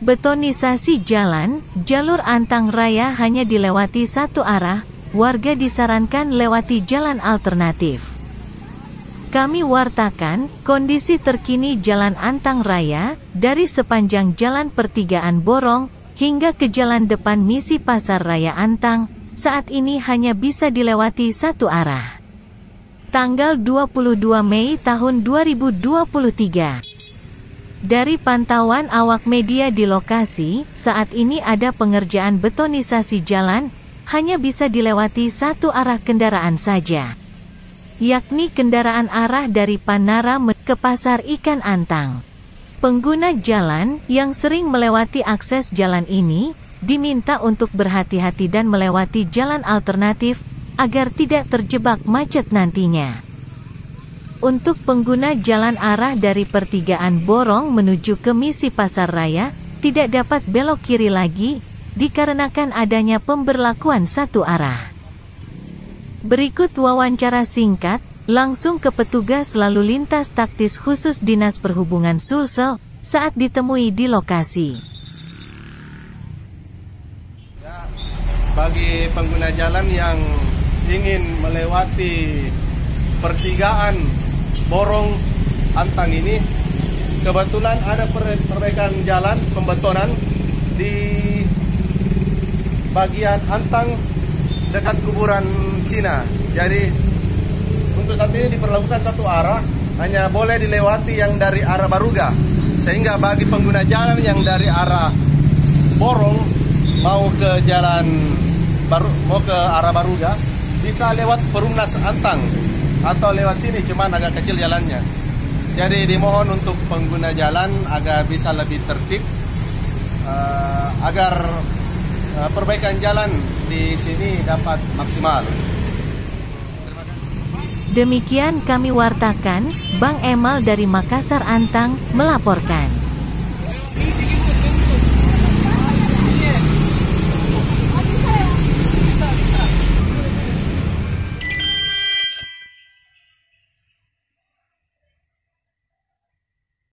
Betonisasi jalan, jalur Antang Raya hanya dilewati satu arah, warga disarankan lewati jalan alternatif. Kami wartakan kondisi terkini Jalan Antang Raya, dari sepanjang Jalan Pertigaan Borong, hingga ke jalan depan Misi Pasar Raya Antang, saat ini hanya bisa dilewati satu arah. Tanggal 22 Mei tahun 2023. Dari pantauan awak media di lokasi, saat ini ada pengerjaan betonisasi jalan, hanya bisa dilewati satu arah kendaraan saja, yakni kendaraan arah dari Panara ke Pasar Ikan Antang. Pengguna jalan yang sering melewati akses jalan ini, diminta untuk berhati-hati dan melewati jalan alternatif, agar tidak terjebak macet nantinya. Untuk pengguna jalan arah dari Pertigaan Borong menuju ke Misi Pasar Raya, tidak dapat belok kiri lagi, dikarenakan adanya pemberlakuan satu arah. Berikut wawancara singkat, langsung ke petugas lalu lintas taktis khusus Dinas Perhubungan Sulsel, saat ditemui di lokasi. Bagi pengguna jalan yang ingin melewati Pertigaan Borong Antang ini, kebetulan ada perbaikan jalan pembetonan di bagian Antang dekat kuburan Cina. Jadi untuk saat ini diperlakukan satu arah, hanya boleh dilewati yang dari arah Baruga, sehingga bagi pengguna jalan yang dari arah Borong mau ke arah Baruga bisa lewat Perumnas Antang atau lewat sini, cuman agak kecil jalannya. Jadi dimohon untuk pengguna jalan agar bisa lebih tertib, agar perbaikan jalan di sini dapat maksimal. Demikian kami wartakan, Bang Emal dari Makassar Antang, melaporkan.